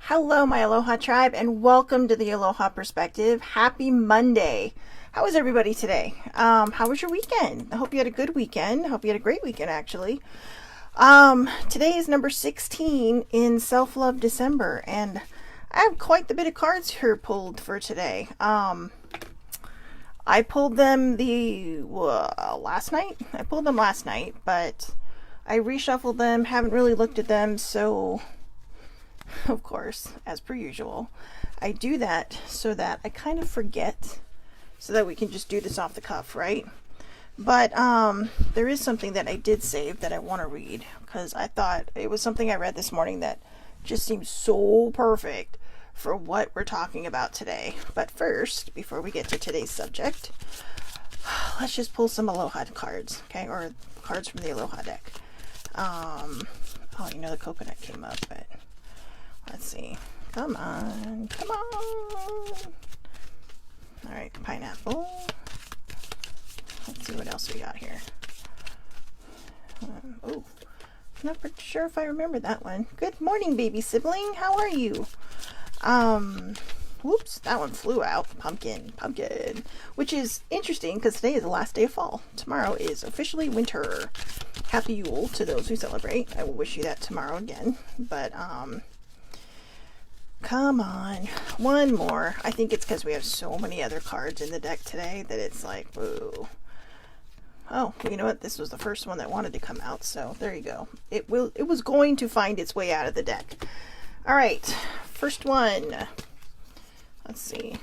Hello, my Aloha tribe, and welcome to the Aloha Perspective. Happy Monday. How is everybody today? How was your weekend? I hope you had a good weekend. I hope you had a great weekend, actually. Today is number 16 in Self-Love December, and I have quite the bit of cards here pulled for today. I pulled them last night. I pulled them last night, but I reshuffled them, haven't really looked at them, so of course, as per usual, I do that so that I kind of forget, so that we can just do this off the cuff, right? But there is something that I did save that I want to read, because I thought it was something I read this morning that just seems so perfect for what we're talking about today. But first, before we get to today's subject, let's just pull some Aloha cards, okay? Or cards from the Aloha deck. Oh, the coconut came up, but let's see. Come on. Come on. All right, pineapple. Let's see what else we got here. I'm not pretty sure if I remember that one. Good morning, baby sibling. How are you? Whoops, that one flew out. Pumpkin. Which is interesting because today is the last day of fall. Tomorrow is officially winter. Happy Yule to those who celebrate. I will wish you that tomorrow again. But, come on. One more. I think it's because we have so many other cards in the deck today that it's like, whoa. Oh, you know what? This was the first one that wanted to come out, so there you go. It was going to find its way out of the deck. All right, first one. Let's see.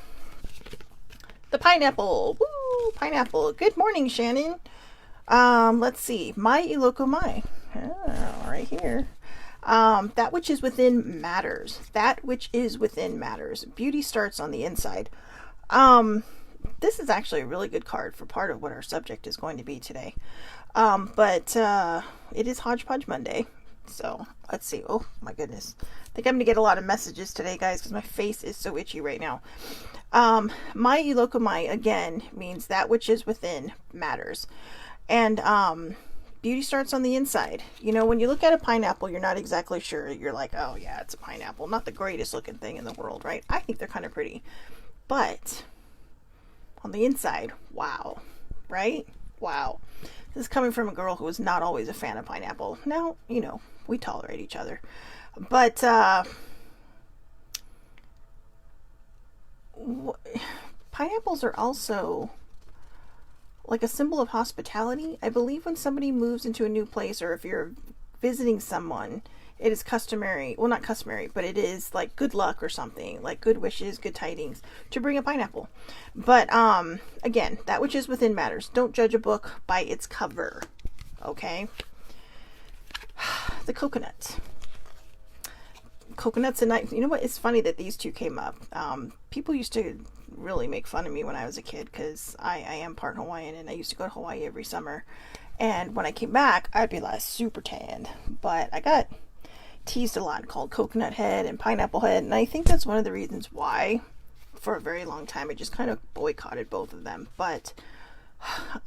The pineapple. Woo, pineapple. Good morning, Shannon. Let's see. My Iloko Mai. Oh, right here. That which is within matters. That which is within matters. Beauty starts on the inside. This is actually a really good card for part of what our subject is going to be today. But it is Hodgepodge Monday. So let's see. Oh my goodness. I think I'm going to get a lot of messages today, guys, because my face is so itchy right now. My Iloko Mai, again, means that which is within matters. And beauty starts on the inside. You know, when you look at a pineapple, you're not exactly sure. You're like, oh yeah, it's a pineapple. Not the greatest looking thing in the world, right? I think they're kind of pretty. But on the inside, wow. Right? Wow. This is coming from a girl who was not always a fan of pineapple. Now, you know, we tolerate each other. But pineapples are also like a symbol of hospitality. I believe when somebody moves into a new place, or if you're visiting someone, it is customary, well, not customary, but it is like good luck or something, like good wishes, good tidings, to bring a pineapple. But again, that which is within matters. Don't judge a book by its cover. Okay? The coconut. Coconut's a nice, you know what, it's funny that these two came up. People used to really make fun of me when I was a kid, because I am part Hawaiian, and I used to go to Hawaii every summer, and when I came back I'd be like super tanned, but I got teased a lot, called coconut head and pineapple head, and I think that's one of the reasons why for a very long time I just kind of boycotted both of them. But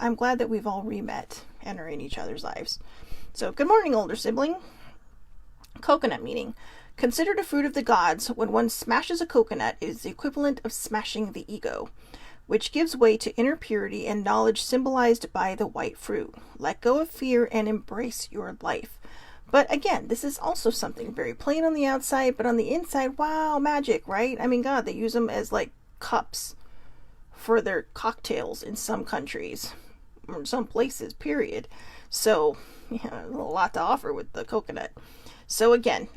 I'm glad that we've all re-met and are in each other's lives. So good morning, older sibling. Coconut meaning: considered a fruit of the gods. When one smashes a coconut, it is the equivalent of smashing the ego, which gives way to inner purity and knowledge symbolized by the white fruit. Let go of fear and embrace your life. But again, this is also something very plain on the outside, but on the inside, wow, magic, right? I mean, God, they use them as like cups for their cocktails in some countries, or in some places, period. So, yeah, a lot to offer with the coconut. So again,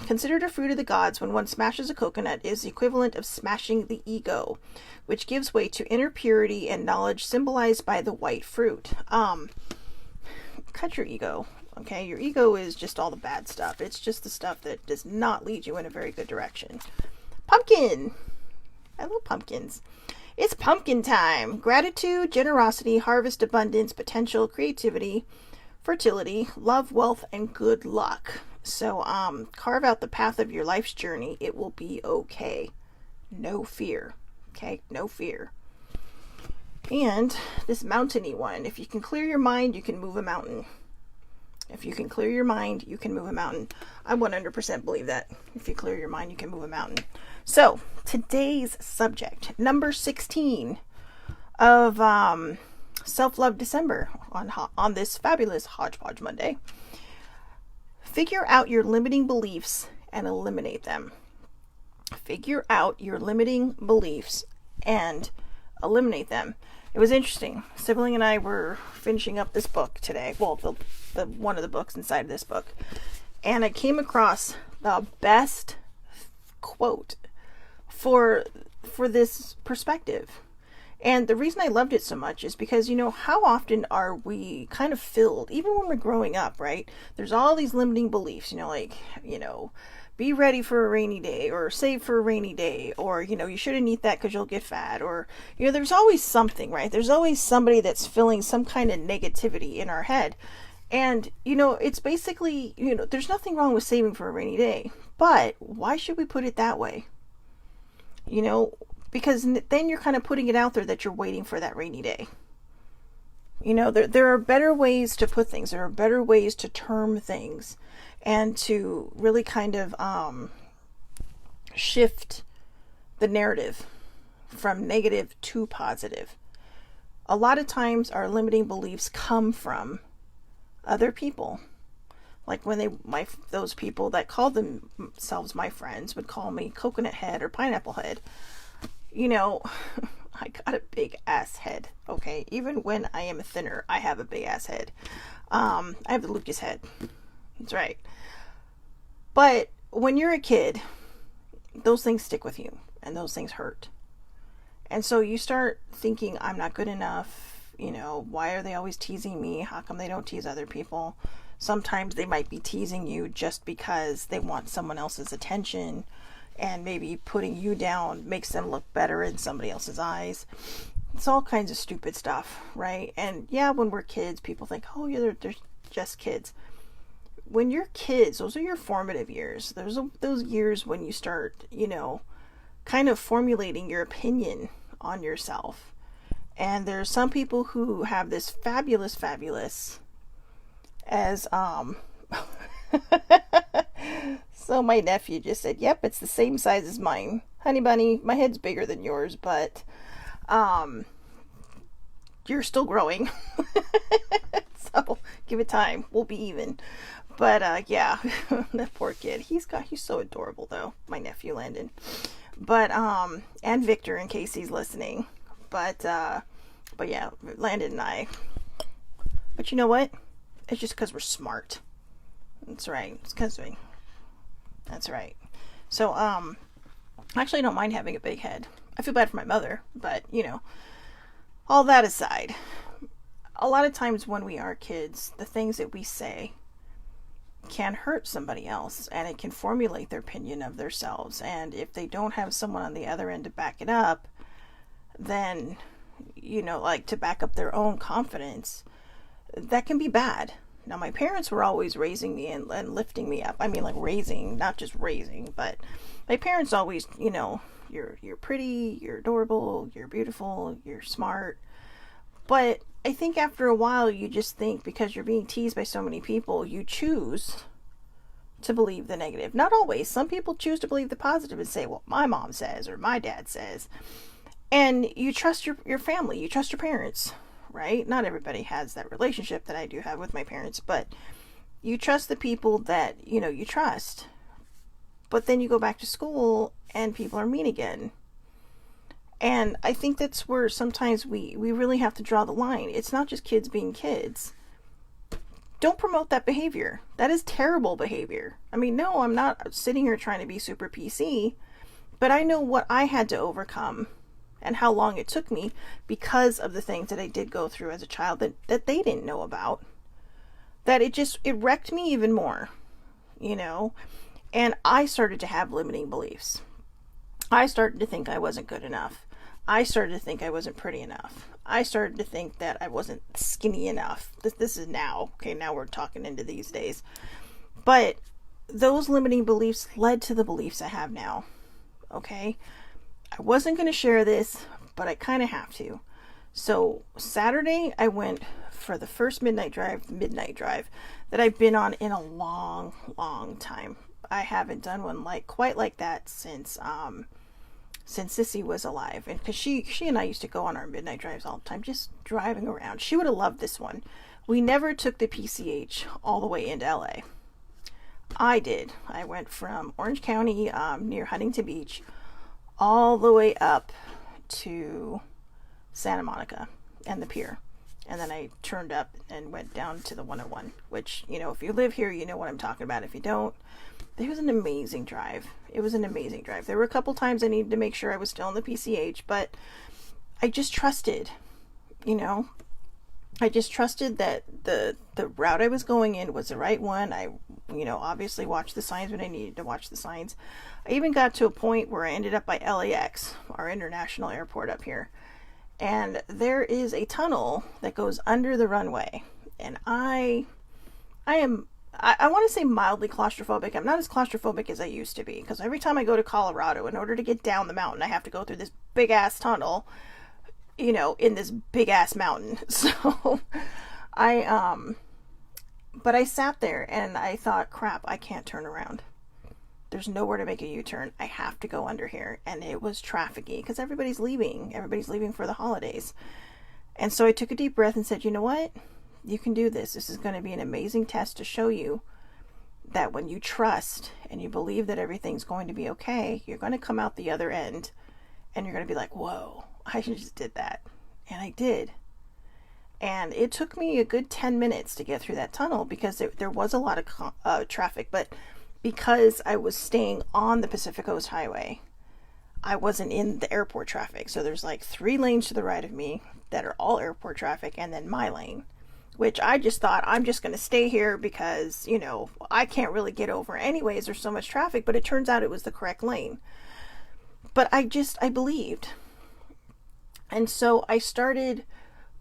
considered a fruit of the gods. When one smashes a coconut, is the equivalent of smashing the ego, which gives way to inner purity and knowledge symbolized by the white fruit. Cut your ego. Okay, your ego is just all the bad stuff. It's just the stuff that does not lead you in a very good direction. Pumpkin. I love pumpkins. It's pumpkin time. Gratitude, generosity, harvest, abundance, potential, creativity, fertility, love, wealth, and good luck. So carve out the path of your life's journey. It will be okay. No fear. Okay, no fear. And this mountainy one, if you can clear your mind, you can move a mountain. If you can clear your mind, you can move a mountain. I 100% believe that. If you clear your mind, you can move a mountain. So, today's subject, number 16 of Self-Love December on this fabulous Hodgepodge Monday. Figure out your limiting beliefs and eliminate them. Figure out your limiting beliefs and eliminate them. It was interesting. Sibling and I were finishing up this book today. Well, the one of the books inside of this book. And I came across the best quote for this perspective. And the reason I loved it so much is because, how often are we kind of filled, even when we're growing up, right? There's all these limiting beliefs, be ready for a rainy day, or save for a rainy day, or, you shouldn't eat that because you'll get fat, or, there's always something, right? There's always somebody that's filling some kind of negativity in our head. And, it's basically, there's nothing wrong with saving for a rainy day, but why should we put it that way? Because then you're kind of putting it out there that you're waiting for that rainy day. There are better ways to put things. There are better ways to term things and to really kind of shift the narrative from negative to positive. A lot of times our limiting beliefs come from other people. Like when those people that called themselves my friends would call me coconut head or pineapple head. I got a big ass head, okay? Even when I am thinner, I have a big ass head. I have the Lucas head. That's right. But when you're a kid, those things stick with you and those things hurt. And so you start thinking, I'm not good enough. Why are they always teasing me? How come they don't tease other people? Sometimes they might be teasing you just because they want someone else's attention. And maybe putting you down makes them look better in somebody else's eyes. It's all kinds of stupid stuff, right? And yeah, when we're kids, people think, oh, yeah, they're just kids. When you're kids, those are your formative years. Those years when you start, kind of formulating your opinion on yourself. And there's some people who have this fabulous, as, So my nephew just said, yep, it's the same size as mine. Honey bunny, my head's bigger than yours, but you're still growing. So give it time. We'll be even. But yeah, that poor kid. He's so adorable though, my nephew Landon. But and Victor in case he's listening. But yeah, Landon and I. But you know what? It's just because we're smart. That's right. It's because that's right. So, actually I don't mind having a big head. I feel bad for my mother, but, all that aside, a lot of times when we are kids, the things that we say can hurt somebody else, and it can formulate their opinion of themselves. And if they don't have someone on the other end to back it up, then, to back up their own confidence, that can be bad. Now, my parents were always raising me and lifting me up. I mean, like raising, not just raising, but my parents always, you're pretty, you're adorable, you're beautiful, you're smart. But I think after a while, you just think because you're being teased by so many people, you choose to believe the negative. Not always. Some people choose to believe the positive and say, well, my mom says or my dad says. And you trust your family. You trust your parents. Right? Not everybody has that relationship that I do have with my parents, but you trust the people that, you trust. But then you go back to school and people are mean again. And I think that's where sometimes we really have to draw the line. It's not just kids being kids. Don't promote that behavior. That is terrible behavior. I mean, no, I'm not sitting here trying to be super PC, but I know what I had to overcome and how long it took me because of the things that I did go through as a child that they didn't know about. That it wrecked me even more, and I started to have limiting beliefs. I started to think I wasn't good enough. I started to think I wasn't pretty enough. I started to think that I wasn't skinny enough. This is now. Okay, now we're talking into these days. But those limiting beliefs led to the beliefs I have now. Okay? I wasn't going to share this, but I kind of have to. So Saturday, I went for the first midnight drive that I've been on in a long, long time. I haven't done one quite like that since Sissy was alive, and because she and I used to go on our midnight drives all the time, just driving around. She would have loved this one. We never took the PCH all the way into LA. I did. I went from Orange County, near Huntington Beach, all the way up to Santa Monica and the pier. And then I turned up and went down to the 101, which, you know, if you live here, you know what I'm talking about. If you don't, it was an amazing drive. It was an amazing drive. There were a couple times I needed to make sure I was still in the PCH, but I just trusted, you know, I just trusted that the route I was going in was the right one. I, you know, obviously watched the signs when I needed to watch the signs. I even got to a point where I ended up by LAX, our international airport up here. And there is a tunnel that goes under the runway. And I want to say mildly claustrophobic. I'm not as claustrophobic as I used to be, because every time I go to Colorado, in order to get down the mountain, I have to go through this big ass tunnel, you know, in this big ass mountain. So but I sat there and I thought, crap, I can't turn around. There's nowhere to make a U-turn. I have to go under here. And it was trafficy because everybody's leaving. Everybody's leaving for the holidays. And so I took a deep breath and said, you know what? You can do this. This is going to be an amazing test to show you that when you trust and you believe that everything's going to be okay, you're going to come out the other end and you're going to be like, whoa, I just did that. And I did. And it took me a good 10 minutes to get through that tunnel because there was a lot of traffic. But because I was staying on the Pacific Coast Highway, I wasn't in the airport traffic. So there's like 3 lanes to the right of me that are all airport traffic, and then my lane, which I just thought, I'm just going to stay here because, you know, I can't really get over anyways. There's so much traffic. But it turns out it was the correct lane. But I believed. And so I started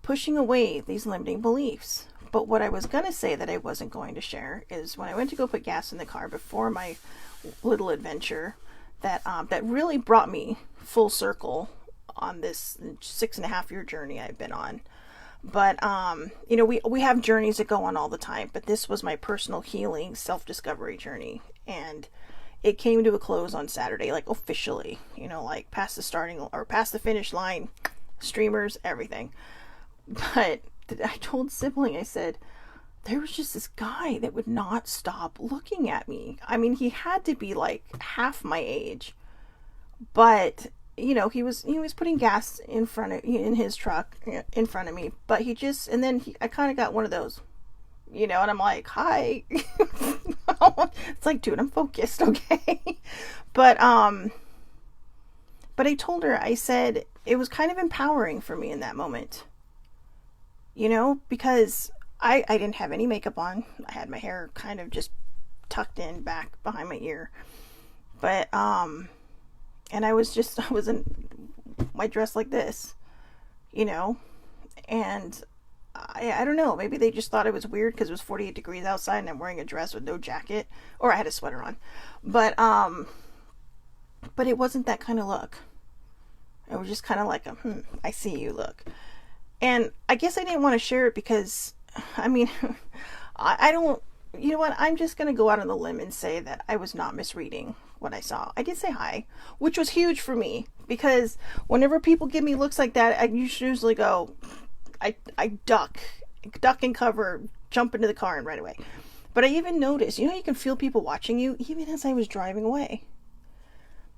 pushing away these limiting beliefs. But what I was going to say that I wasn't going to share is when I went to go put gas in the car before my little adventure that really brought me full circle on this 6.5-year journey I've been on. But, you know, we have journeys that go on all the time, but this was my personal healing self-discovery journey. And it came to a close on Saturday, like officially, you know, like past the finish line, streamers, everything. But I told Sibling, I said, there was just this guy that would not stop looking at me. I mean, he had to be like half my age, but you know, he was putting gas in his truck in front of me, but I kind of got one of those, you know, and I'm like, hi. It's like, dude, I'm focused. Okay. But I told her, I said, it was kind of empowering for me in that moment. You know, because I didn't have any makeup on. I had my hair kind of just tucked in back behind my ear. But, and I was in my dress like this, you know, and I don't know, maybe they just thought it was weird because it was 48 degrees outside and I'm wearing a dress with no jacket, or I had a sweater on. But it wasn't that kind of look. It was just kind of like I see you look. And I guess I didn't want to share it because, I mean, I don't, you know what, I'm just going to go out on the limb and say that I was not misreading what I saw. I did say hi, which was huge for me, because whenever people give me looks like that, I usually go, I duck and cover, jump into the car and right away. But I even noticed, you know, you can feel people watching you even as I was driving away.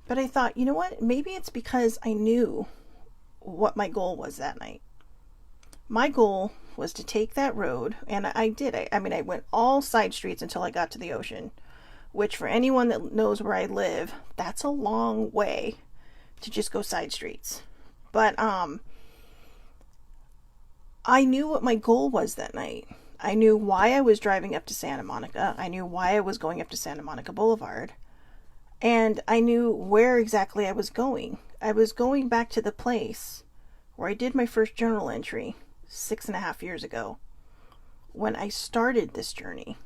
But I thought, you know what, maybe it's because I knew what my goal was that night. My goal was to take that road, and I did. I mean, I went all side streets until I got to the ocean, which for anyone that knows where I live, that's a long way to just go side streets. But I knew what my goal was that night. I knew why I was driving up to Santa Monica. I knew why I was going up to Santa Monica Boulevard. And I knew where exactly I was going. I was going back to the place where I did my first journal entry 6.5 years ago, when I started this journey,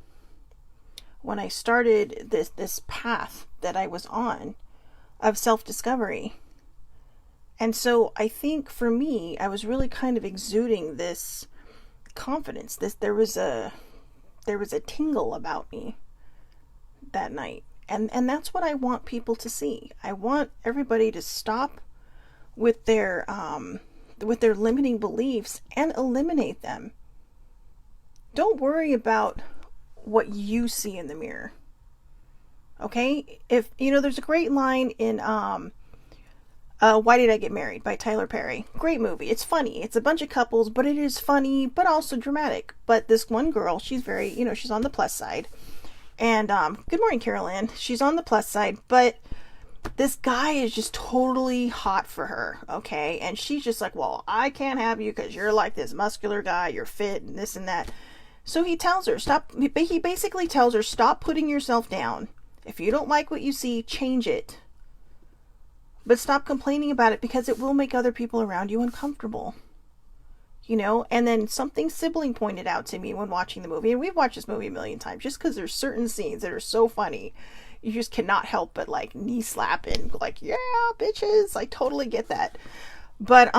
when I started this path that I was on of self-discovery. And so I think for me, I was really kind of exuding this confidence. There was a tingle about me that night. And that's what I want people to see. I want everybody to stop with their limiting beliefs and eliminate them. Don't worry about what you see in the mirror. Okay? If there's a great line in Why Did I Get Married by Tyler Perry. Great movie. It's funny. It's a bunch of couples, but it is funny, but also dramatic. But this one girl, she's very, she's on the plus side. And good morning, Carol-Ann. She's on the plus side, but this guy is just totally hot for her, okay? And she's just like, well, I can't have you because you're like this muscular guy, you're fit, and this and that. So he tells her, he basically tells her, stop putting yourself down. If you don't like what you see, change it. But stop complaining about it because it will make other people around you uncomfortable. And then something sibling pointed out to me when watching the movie, and we've watched this movie a million times, just because there's certain scenes that are so funny, you just cannot help but like knee slap and like, yeah, bitches, I totally get that. But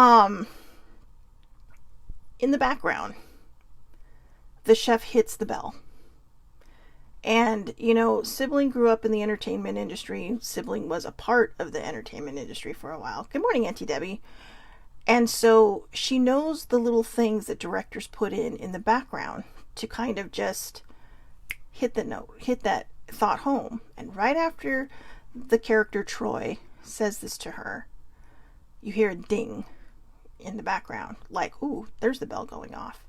in the background, the chef hits the bell. And, Sibling grew up in the entertainment industry. Sibling was a part of the entertainment industry for a while. Good morning, Auntie Debbie. And so she knows the little things that directors put in the background to kind of just hit that thought home. And right after the character Troy says this to her, you hear a ding in the background. Like, ooh, there's the bell going off.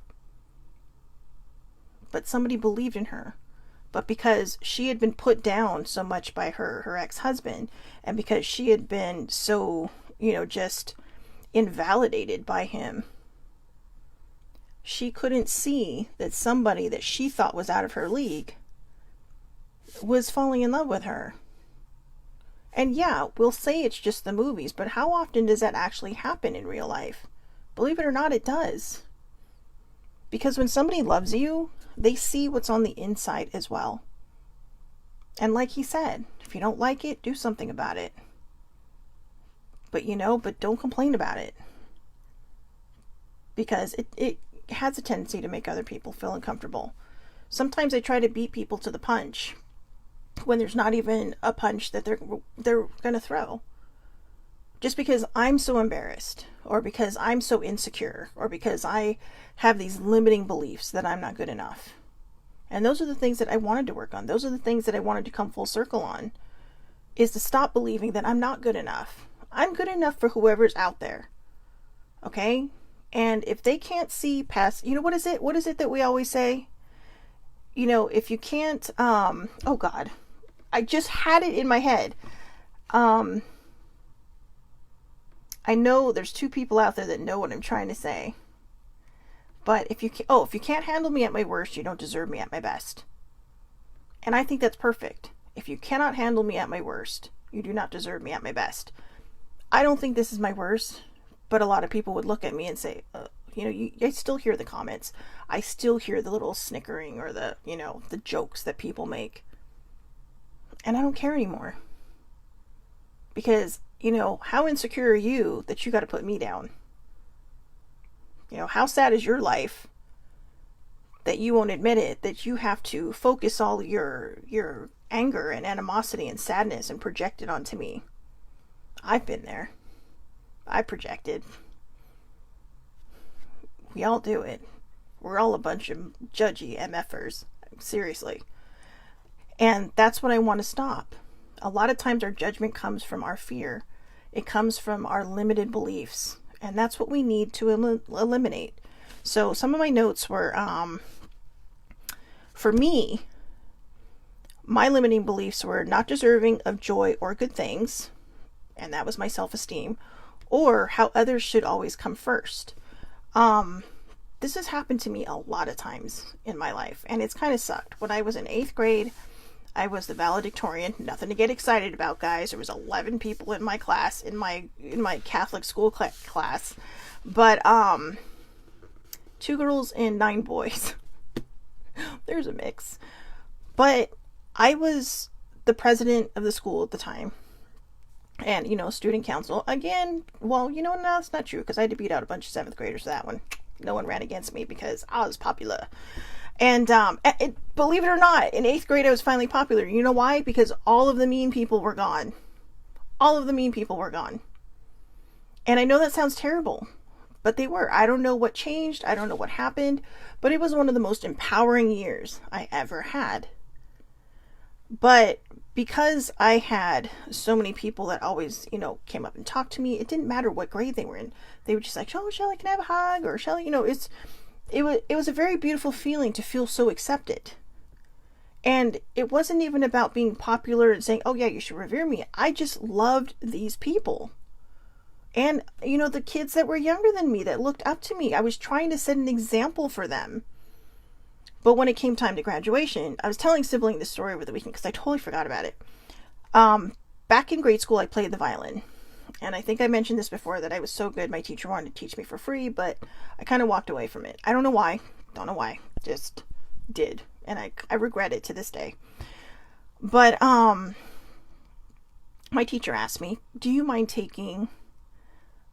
But somebody believed in her. But because she had been put down so much by her ex-husband, and because she had been so, just invalidated by him, she couldn't see that somebody that she thought was out of her league was falling in love with her. And yeah, we'll say it's just the movies, but how often does that actually happen in real life? Believe it or not, it does. Because when somebody loves you, they see what's on the inside as well. And like he said, if you don't like it, do something about it. But but don't complain about it. Because it has a tendency to make other people feel uncomfortable. Sometimes I try to beat people to the punch when there's not even a punch that they're going to throw. Just because I'm so embarrassed, or because I'm so insecure, or because I have these limiting beliefs that I'm not good enough. And those are the things that I wanted to work on. Those are the things that I wanted to come full circle on, is to stop believing that I'm not good enough. I'm good enough for whoever's out there. Okay? And if they can't see past, what is it? What is it that we always say? If you can't, oh God, I just had it in my head. I know there's two people out there that know what I'm trying to say. But if you can't handle me at my worst, you don't deserve me at my best. And I think that's perfect. If you cannot handle me at my worst, you do not deserve me at my best. I don't think this is my worst, but a lot of people would look at me and say, I still hear the comments. I still hear the little snickering or the jokes that people make. And I don't care anymore. Because, how insecure are you that you got to put me down? How sad is your life that you won't admit it, that you have to focus all your anger and animosity and sadness and project it onto me? I've been there. I projected. We all do it. We're all a bunch of judgy MFers. Seriously. And that's what I want to stop. A lot of times our judgment comes from our fear. It comes from our limited beliefs. And that's what we need to eliminate. So some of my notes were, for me, my limiting beliefs were not deserving of joy or good things. And that was my self-esteem. Or how others should always come first. This has happened to me a lot of times in my life. And it's kind of sucked. When I was in 8th grade, I was the valedictorian. Nothing to get excited about, guys. There was 11 people in my class, in my Catholic school class. But 2 girls and 9 boys. There's a mix. But I was the president of the school at the time. And, student council. Again, well, no, that's not true, because I had to beat out a bunch of 7th graders for that one. No one ran against me because I was popular. And believe it or not, in 8th grade I was finally popular. You know why? Because all of the mean people were gone. All of the mean people were gone. And I know that sounds terrible, but they were. I don't know what changed. I don't know what happened, but it was one of the most empowering years I ever had. But because I had so many people that always, came up and talked to me, it didn't matter what grade they were in. They were just like, oh, Shelly, can I have a hug? Or Shelly, it was a very beautiful feeling to feel so accepted. And it wasn't even about being popular and saying, oh yeah, you should revere me. I just loved these people. And, the kids that were younger than me that looked up to me, I was trying to set an example for them. But when it came time to graduation, I was telling Sibling this story over the weekend because I totally forgot about it. Back in grade school, I played the violin. And I think I mentioned this before, that I was so good, my teacher wanted to teach me for free, but I kind of walked away from it. I don't know why. Just did. And I regret it to this day. But my teacher asked me, do you mind taking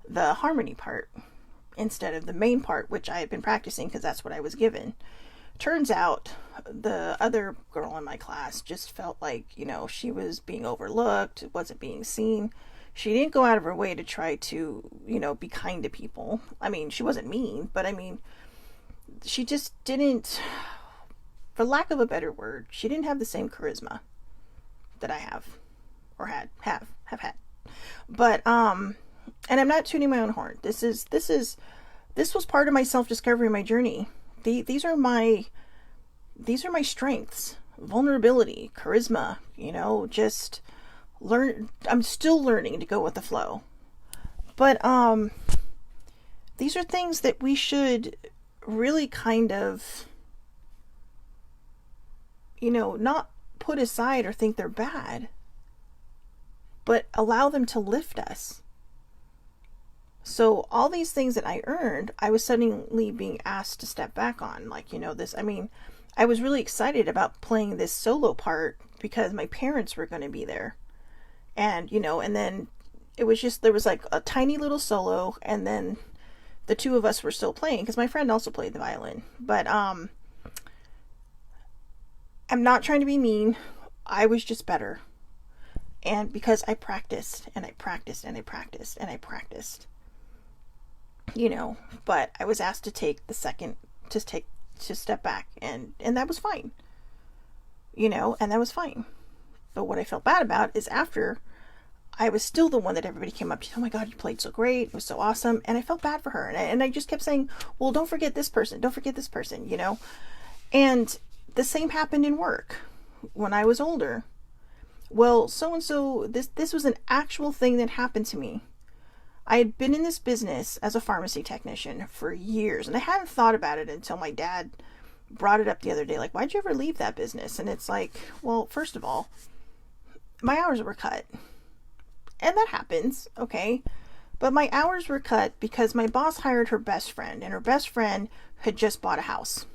the harmony part instead of the main part, which I had been practicing because that's what I was given. Turns out the other girl in my class just felt like, she was being overlooked, wasn't being seen. She didn't go out of her way to try to, be kind to people. I mean, she wasn't mean, but she just didn't, for lack of a better word, she didn't have the same charisma that I have, or have had. But, and I'm not tooting my own horn. This was part of my self-discovery, my journey. These are my strengths: vulnerability, charisma, just I'm still learning to go with the flow. But, these are things that we should really kind of, not put aside or think they're bad, but allow them to lift us. So all these things that I earned, I was suddenly being asked to step back on. I was really excited about playing this solo part because my parents were going to be there. And, and then it was just, there was like a tiny little solo, and then the two of us were still playing because my friend also played the violin. But I'm not trying to be mean. I was just better. And because I practiced and I practiced and I practiced and I practiced. But I was asked to take the second, to step back, and that was fine, and that was fine. But what I felt bad about is after, I was still the one that everybody came up to, oh my God, you played so great, it was so awesome. And I felt bad for her. And I just kept saying, well, don't forget this person, and the same happened in work when I was older. Well, so-and-so, this was an actual thing that happened to me. I had been in this business as a pharmacy technician for years, and I hadn't thought about it until my dad brought it up the other day. Like, why'd you ever leave that business? And it's like, well, first of all, my hours were cut. And that happens, okay? But my hours were cut because my boss hired her best friend, and her best friend had just bought a house.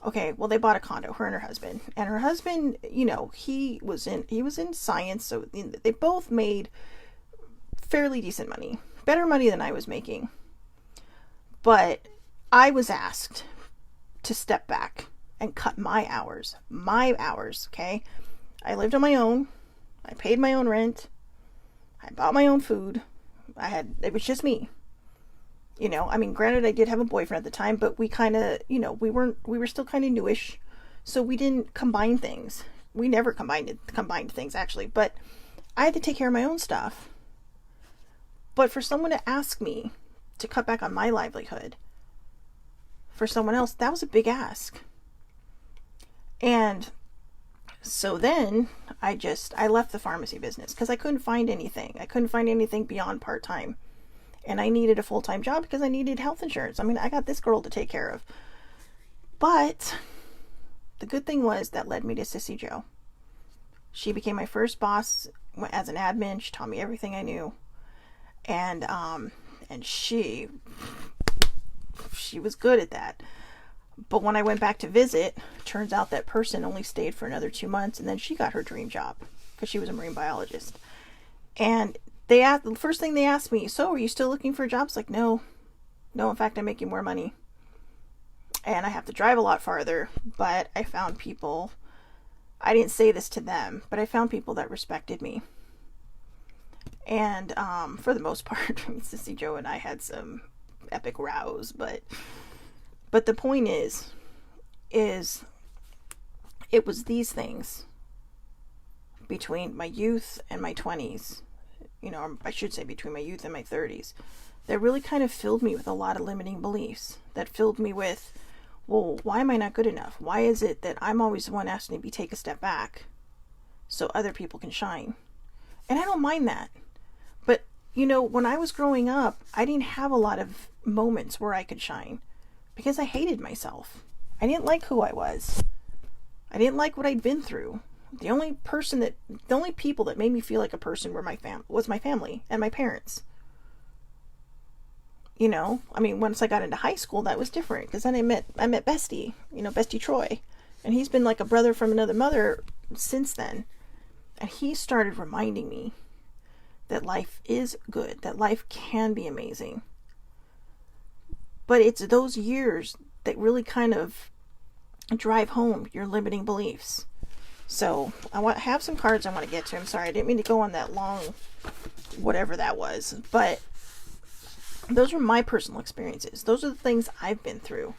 Okay, well, they bought a condo, her and her husband. And her husband, he was in science, so they both made fairly decent money, better money than I was making. But I was asked to step back and cut my hours, okay? I lived on my own. I paid my own rent. I bought my own food. It was just me. Granted, I did have a boyfriend at the time, but we kind of, we were still kind of newish, so we didn't combine things. We never combined things, actually, but I had to take care of my own stuff. But for someone to ask me to cut back on my livelihood for someone else, that was a big ask. And so then I left the pharmacy business because I couldn't find anything. I couldn't find anything beyond part-time. And I needed a full-time job because I needed health insurance. I got this girl to take care of. But the good thing was that led me to Sissy Joe. She became my first boss as an admin. She taught me everything I knew. And she was good at that. But when I went back to visit, turns out that person only stayed for another 2 months, and then she got her dream job because she was a marine biologist. And the first thing they asked me, so are you still looking for jobs? Like, no, No, in fact, I'm making more money. And I have to drive a lot farther. But I found people, I didn't say this to them, but I found people that respected me. And for the most part, Sissy Joe and I had some epic rows. But the point is it was these things between my youth and my 20s, I should say between my youth and my 30s, that really kind of filled me with a lot of limiting beliefs, that filled me with, well, why am I not good enough? Why is it that I'm always the one asking to be take a step back so other people can shine? And I don't mind that. But, when I was growing up, I didn't have a lot of moments where I could shine because I hated myself. I didn't like who I was. I didn't like what I'd been through. The only people that made me feel like a person were was my family and my parents. Once I got into high school, that was different because then I met Bestie, Bestie Troy, and he's been like a brother from another mother since then. And he started reminding me that life is good, that life can be amazing. But it's those years that really kind of drive home your limiting beliefs. So I have some cards I want to get to. I'm sorry, I didn't mean to go on that long, whatever that was. But those are my personal experiences. Those are the things I've been through.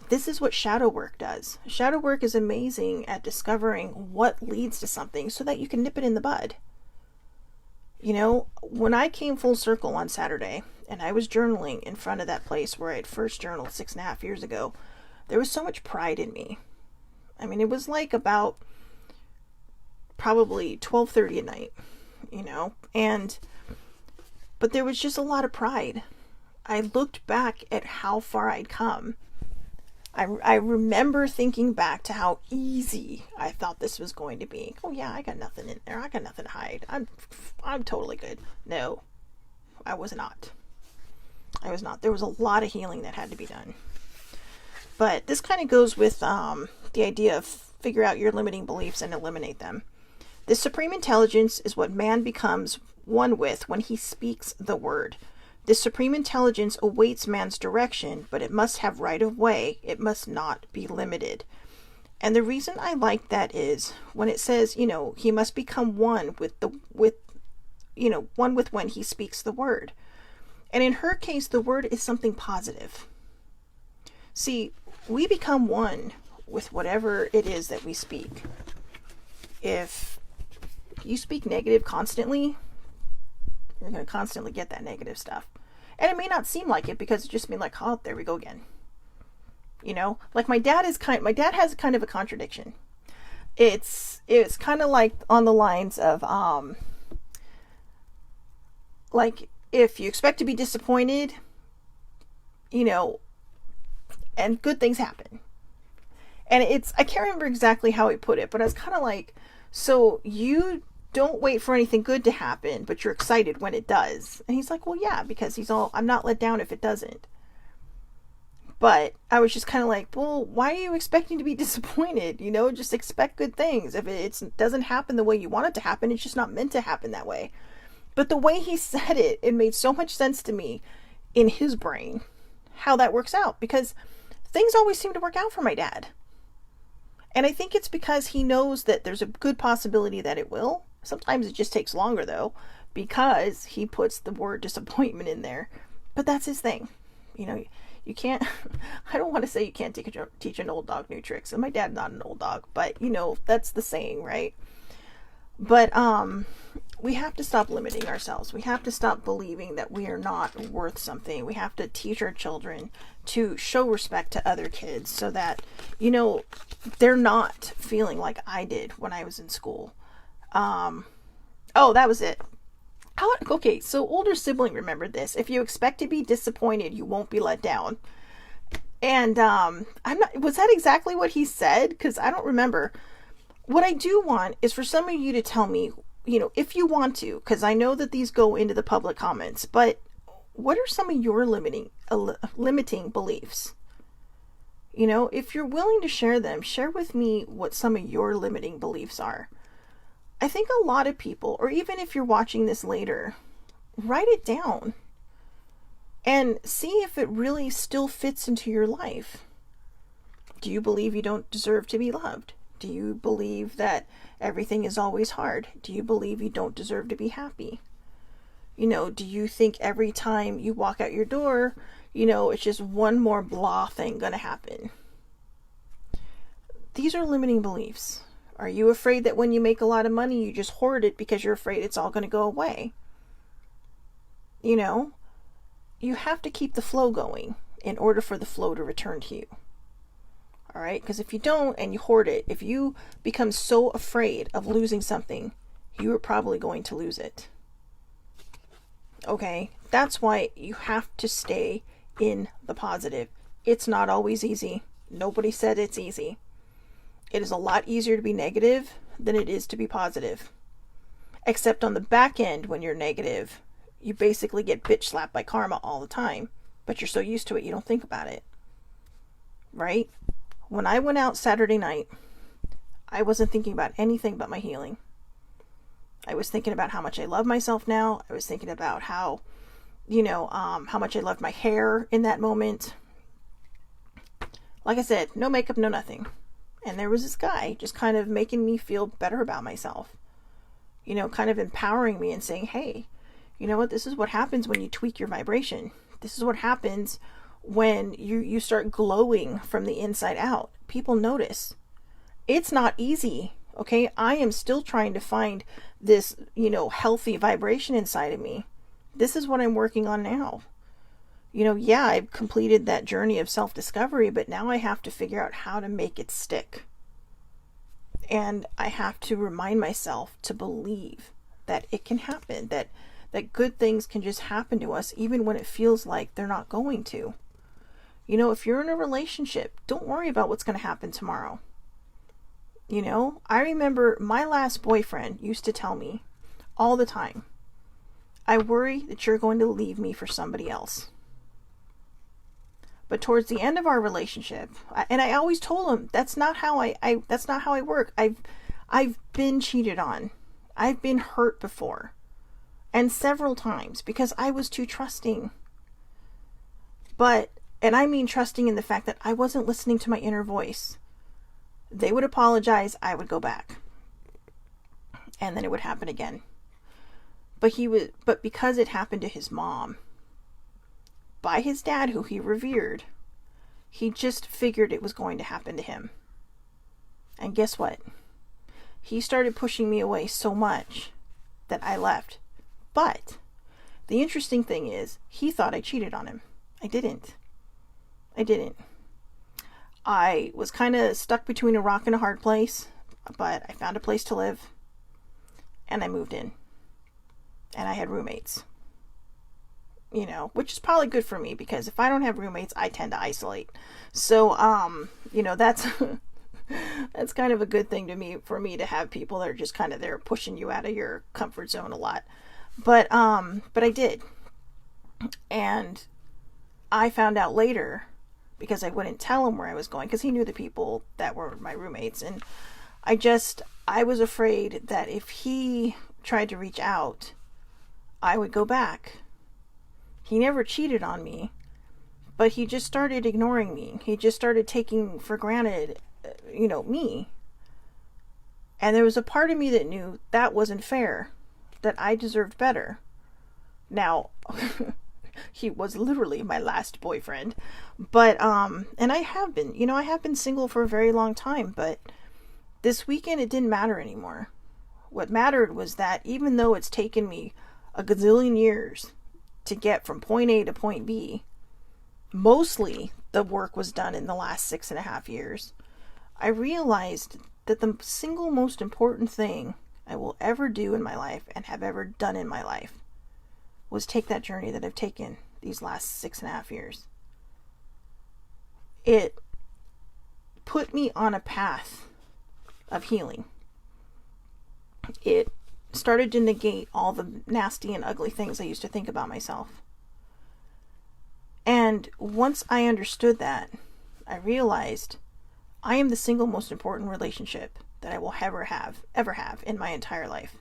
This is what shadow work does. Shadow work is amazing at discovering what leads to something so that you can nip it in the bud. When I came full circle on Saturday and I was journaling in front of that place where I had first journaled 6.5 years ago, there was so much pride in me. It was like about probably 12:30 at night, but there was just a lot of pride. I looked back at how far I'd come. I remember thinking back to how easy I thought this was going to be. Oh yeah, I got nothing in there. I got nothing to hide. I'm totally good. No, I was not. There was a lot of healing that had to be done. But this kind of goes with the idea of figure out your limiting beliefs and eliminate them. This supreme intelligence is what man becomes one with when he speaks the word. This supreme intelligence awaits man's direction, but it must have right of way. It must not be limited. And the reason I like that is when it says, he must become one with when he speaks the word. And in her case, the word is something positive. See, we become one with whatever it is that we speak. If you speak negative constantly, you're going to constantly get that negative stuff. And it may not seem like it because it just means like, oh, there we go again. Like my dad has kind of a contradiction. It's kind of like on the lines of, like if you expect to be disappointed, and good things happen. And I can't remember exactly how he put it, but I was kind of like, so you don't wait for anything good to happen, but you're excited when it does. And he's like, well, yeah, because I'm not let down if it doesn't. But I was just kind of like, well, why are you expecting to be disappointed? Just expect good things. If it doesn't happen the way you want it to happen, it's just not meant to happen that way. But the way he said it, it made so much sense to me in his brain, how that works out, because things always seem to work out for my dad. And I think it's because he knows that there's a good possibility that it will. Sometimes it just takes longer though, because he puts the word disappointment in there. But that's his thing. You can't, I don't want to say you can't teach an old dog new tricks. And my dad's not an old dog, but that's the saying, right? But we have to stop limiting ourselves. We have to stop believing that we are not worth something. We have to teach our children to show respect to other kids so that, they're not feeling like I did when I was in school. That was it. Okay, so older sibling remembered this. If you expect to be disappointed, you won't be let down. And was that exactly what he said? Because I don't remember. What I do want is for some of you to tell me, if you want to, because I know that these go into the public comments, but what are some of your limiting beliefs? If you're willing to share them, share with me what some of your limiting beliefs are. I think a lot of people, or even if you're watching this later, write it down. and see if it really still fits into your life. Do you believe you don't deserve to be loved? Do you believe that everything is always hard? Do you believe you don't deserve to be happy? Do you think every time you walk out your door, it's just one more blah thing gonna happen? These are limiting beliefs. Are you afraid that when you make a lot of money, you just hoard it because you're afraid it's all going to go away? You have to keep the flow going in order for the flow to return to you. All right? Because if you don't and you hoard it, if you become so afraid of losing something, you are probably going to lose it. Okay? That's why you have to stay in the positive. It's not always easy. Nobody said it's easy. It is a lot easier to be negative than it is to be positive. Except on the back end, when you're negative, you basically get bitch slapped by karma all the time. But you're so used to it, you don't think about it. Right? When I went out Saturday night, I wasn't thinking about anything but my healing. I was thinking about how much I love myself now. I was thinking about how much I loved my hair in that moment. Like I said, no makeup, no nothing. And there was this guy just kind of making me feel better about myself. Kind of empowering me and saying, hey, you know what? This is what happens when you tweak your vibration. This is what happens when you start glowing from the inside out. People notice. It's not easy, okay? I am still trying to find this, healthy vibration inside of me. This is what I'm working on now. I've completed that journey of self-discovery, but now I have to figure out how to make it stick. And I have to remind myself to believe that it can happen, that good things can just happen to us, even when it feels like they're not going to. If you're in a relationship, don't worry about what's going to happen tomorrow. I remember my last boyfriend used to tell me all the time, I worry that you're going to leave me for somebody else. But towards the end of our relationship, and I always told him, that's not how I work. I've been cheated on. I've been hurt before. And several times because I was too trusting. And I mean trusting in the fact that I wasn't listening to my inner voice. They would apologize, I would go back. And then it would happen again. But because it happened to his mom, by his dad, who he revered, he just figured it was going to happen to him. And guess what? He started pushing me away so much that I left. But the interesting thing is, he thought I cheated on him. I didn't. I was kind of stuck between a rock and a hard place, but I found a place to live, and I moved in. And I had roommates. Which is probably good for me, because if I don't have roommates, I tend to isolate. So, that's that's kind of a good thing for me to have people that are just kind of there pushing you out of your comfort zone a lot. But I did. And I found out later, because I wouldn't tell him where I was going, because he knew the people that were my roommates. And I was afraid that if he tried to reach out, I would go back. He never cheated on me, but he just started ignoring me. He just started taking for granted, me. And there was a part of me that knew that wasn't fair, that I deserved better. Now, he was literally my last boyfriend, but, and I have been single for a very long time, but this weekend it didn't matter anymore. What mattered was that even though it's taken me a gazillion years to get from point A to point B, mostly the work was done in the last 6.5 years. I realized that the single most important thing I will ever do in my life and have ever done in my life was take that journey that I've taken these last 6.5 years. It put me on a path of healing. It started to negate all the nasty and ugly things I used to think about myself. And once I understood that, I realized I am the single most important relationship that I will ever have in my entire life,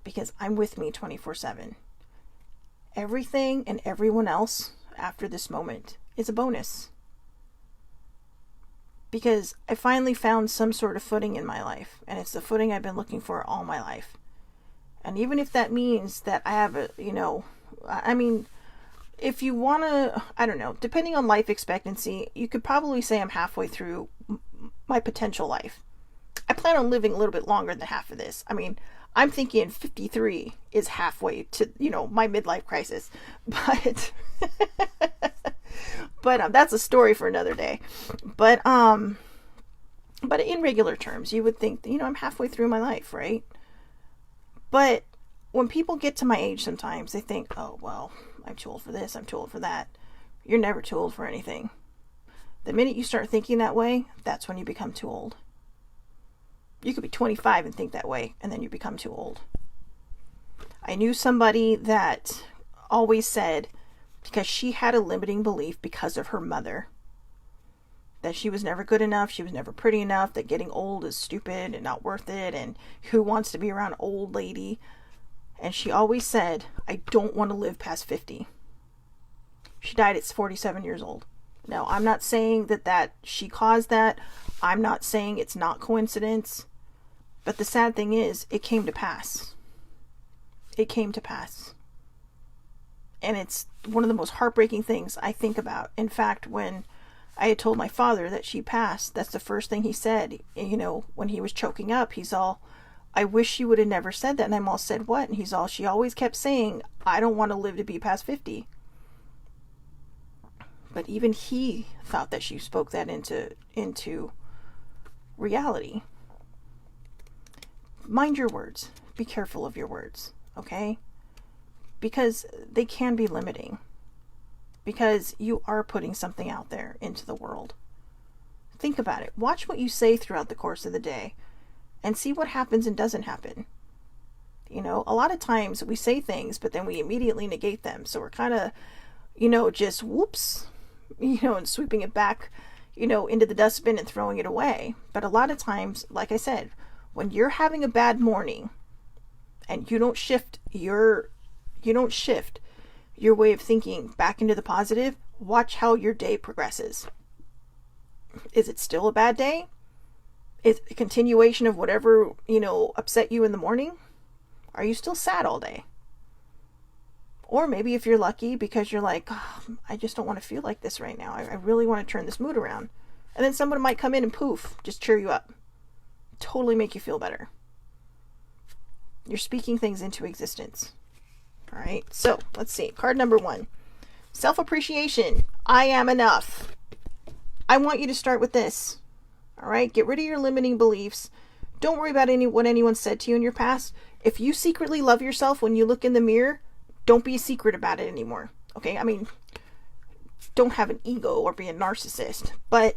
because I'm with me 24/7. Everything and everyone else after this moment is a bonus. Because I finally found some sort of footing in my life, and it's the footing I've been looking for all my life. And even if that means that I have a, I mean, if you want to, I don't know, depending on life expectancy, you could probably say I'm halfway through my potential life. I plan on living a little bit longer than half of this. I mean, I'm thinking 53 is halfway to, my midlife crisis. But that's a story for another day. But in regular terms, you would think, I'm halfway through my life, right? But when people get to my age sometimes, they think, oh, well, I'm too old for this, I'm too old for that. You're never too old for anything. The minute you start thinking that way, that's when you become too old. You could be 25 and think that way, and then you become too old. I knew somebody that always said, because she had a limiting belief because of her mother, that she was never good enough, she was never pretty enough, that getting old is stupid and not worth it, and who wants to be around an old lady? And she always said, I don't want to live past 50. She died at 47 years old. Now, I'm not saying that she caused that. I'm not saying it's not coincidence. But the sad thing is, it came to pass. It came to pass. And it's one of the most heartbreaking things I think about. In fact, when I had told my father that she passed, that's the first thing he said. When he was choking up, he's all, I wish she would have never said that. And I'm all, said what? And he's all, she always kept saying, I don't want to live to be past 50. But even he thought that she spoke that into reality. Mind your words. Be careful of your words, okay? Because they can be limiting. Because you are putting something out there into the world. Think about it. Watch what you say throughout the course of the day and see what happens and doesn't happen. A lot of times we say things, but then we immediately negate them. So we're kind of, just whoops, and sweeping it back, into the dustbin and throwing it away. But a lot of times, like I said, when you're having a bad morning and you don't shift your way of thinking back into the positive, watch how your day progresses. Is it still a bad day? Is it a continuation of whatever, upset you in the morning? Are you still sad all day? Or maybe if you're lucky because you're like, oh, I just don't want to feel like this right now. I really want to turn this mood around. And then someone might come in and poof, just cheer you up. Totally make you feel better. You're speaking things into existence. All right. So let's see. Card number 1. Self-appreciation. I am enough. I want you to start with this. All right. Get rid of your limiting beliefs. Don't worry about what anyone said to you in your past. If you secretly love yourself when you look in the mirror, don't be a secret about it anymore. Okay. I mean, don't have an ego or be a narcissist, but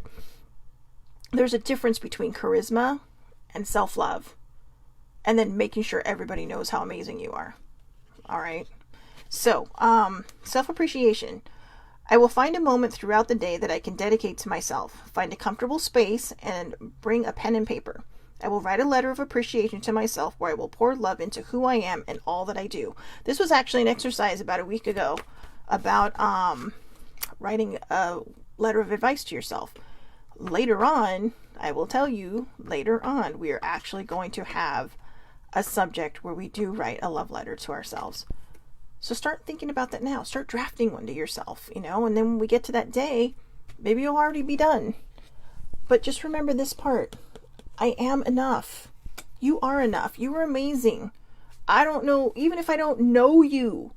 there's a difference between charisma and self-love, and then making sure everybody knows how amazing you are. All right. So, self-appreciation. I will find a moment throughout the day that I can dedicate to myself. Find a comfortable space and bring a pen and paper. I will write a letter of appreciation to myself where I will pour love into who I am and all that I do. This was actually an exercise about a week ago about writing a letter of advice to yourself. Later on, I will tell you, later on, we are actually going to have a subject where we do write a love letter to ourselves. So start thinking about that now. Start drafting one to yourself, and then when we get to that day, maybe you'll already be done. But just remember this part. I am enough. You are enough. You are amazing. I don't know, even if I don't know you,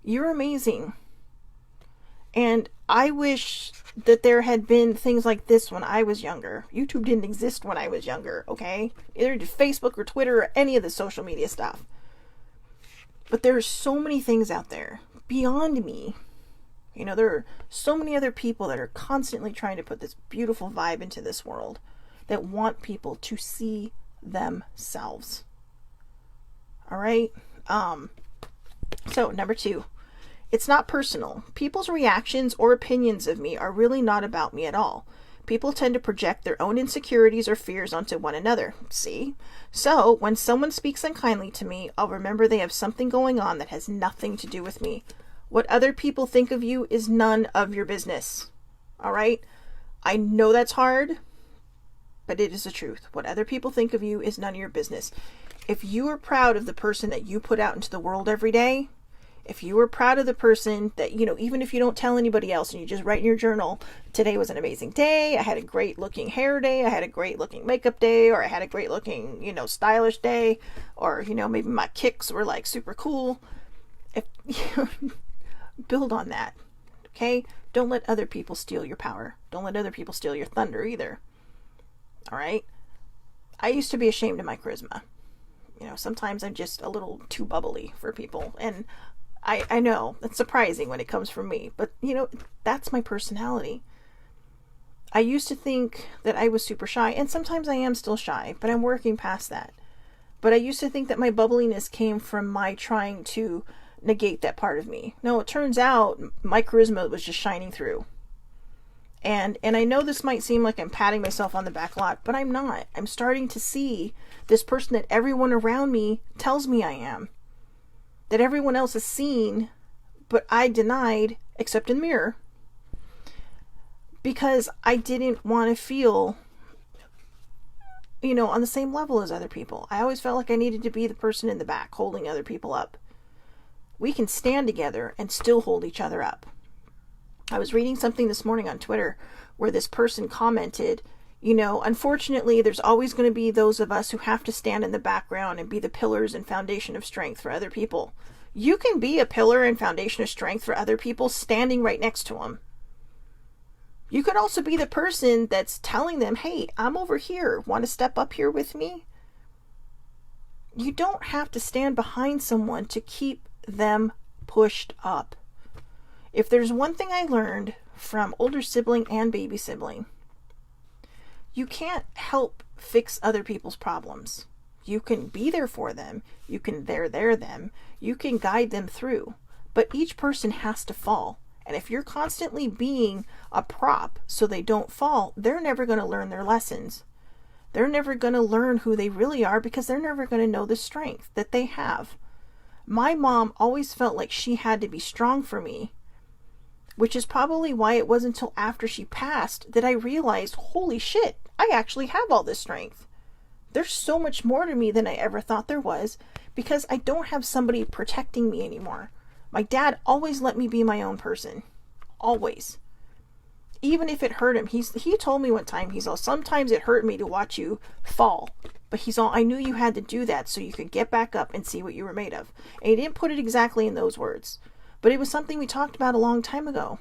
you're amazing. And I wish that there had been things like this when I was younger. YouTube didn't exist when I was younger, okay? Either did Facebook or Twitter or any of the social media stuff. But there are so many things out there beyond me. There are so many other people that are constantly trying to put this beautiful vibe into this world that want people to see themselves. All right? So, number 2. It's not personal. People's reactions or opinions of me are really not about me at all. People tend to project their own insecurities or fears onto one another. See? So, when someone speaks unkindly to me, I'll remember they have something going on that has nothing to do with me. What other people think of you is none of your business. All right? I know that's hard, but it is the truth. What other people think of you is none of your business. If you are proud of the person that you put out into the world every day, if you are proud of the person that, even if you don't tell anybody else and you just write in your journal, today was an amazing day, I had a great looking hair day, I had a great looking makeup day, or I had a great looking, stylish day, or, maybe my kicks were like super cool. If build on that, okay? Don't let other people steal your power. Don't let other people steal your thunder either. All right? I used to be ashamed of my charisma. Sometimes I'm just a little too bubbly for people. And I know that's surprising when it comes from me. But, that's my personality. I used to think that I was super shy. And sometimes I am still shy. But I'm working past that. But I used to think that my bubbliness came from my trying to negate that part of me. No, it turns out my charisma was just shining through. And I know this might seem like I'm patting myself on the back a lot, but I'm not. I'm starting to see this person that everyone around me tells me I am. That everyone else has seen, but I denied, except in the mirror. Because I didn't want to feel, on the same level as other people. I always felt like I needed to be the person in the back holding other people up. We can stand together and still hold each other up. I was reading something this morning on Twitter where this person commented, unfortunately, there's always going to be those of us who have to stand in the background and be the pillars and foundation of strength for other people. You can be a pillar and foundation of strength for other people standing right next to them. You could also be the person that's telling them, hey, I'm over here. Want to step up here with me? You don't have to stand behind someone to keep them pushed up. If there's one thing I learned from older sibling and baby sibling, you can't help fix other people's problems. You can be there for them. You can there them. You can guide them through. But each person has to fall. And if you're constantly being a prop so they don't fall, they're never going to learn their lessons. They're never going to learn who they really are because they're never going to know the strength that they have. My mom always felt like she had to be strong for me, which is probably why it wasn't until after she passed that I realized, holy shit, I actually have all this strength. There's so much more to me than I ever thought there was because I don't have somebody protecting me anymore. My dad always let me be my own person. Always. Even if it hurt him. He told me one time, he's all, sometimes it hurt me to watch you fall. But he's all, I knew you had to do that so you could get back up and see what you were made of. And he didn't put it exactly in those words. But it was something we talked about a long time ago.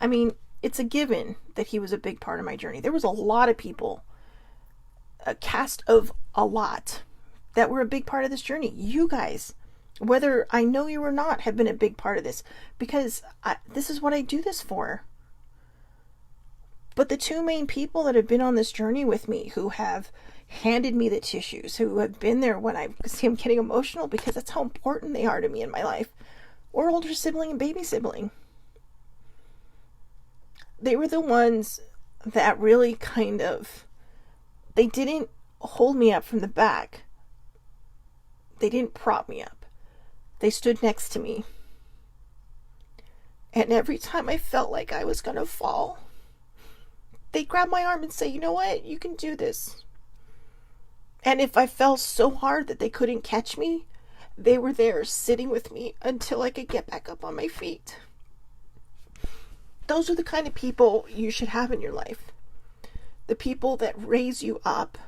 I mean, it's a given that he was a big part of my journey. There was a lot of people, a cast of a lot, that were a big part of this journey. You guys, whether I know you or not, have been a big part of this because this is what I do this for. But the two main people that have been on this journey with me, who have handed me the tissues, who have been there when I see I'm getting emotional because that's how important they are to me in my life, or older sibling and baby sibling. They were the ones that really they didn't hold me up from the back. They didn't prop me up. They stood next to me. And every time I felt like I was going to fall, they'd grab my arm and say, you know what? You can do this. And if I fell so hard that they couldn't catch me, they were there sitting with me until I could get back up on my feet. Those are the kind of people you should have in your life. The people that raise you up.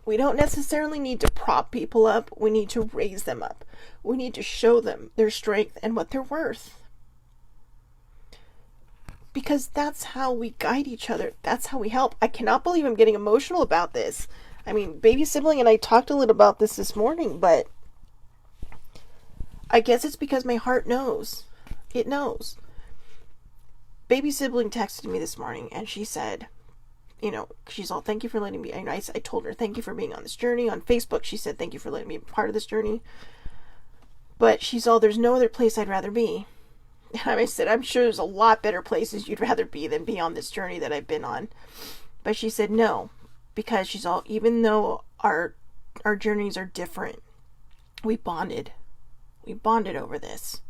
We don't necessarily need to prop people up. We need to raise them up. We need to show them their strength and what they're worth. Because that's how we guide each other. That's how we help. I cannot believe I'm getting emotional about this. I mean, baby sibling and I talked a little about this morning, but I guess it's because my heart knows. It knows. Baby sibling texted me this morning and she said, she's all, thank you for letting me, I told her, thank you for being on this journey. On Facebook, she said, thank you for letting me be part of this journey. But she's all, there's no other place I'd rather be. And I said, I'm sure there's a lot better places you'd rather be than be on this journey that I've been on. But she said, no, because she's all, even though our journeys are different, we bonded. We bonded over this.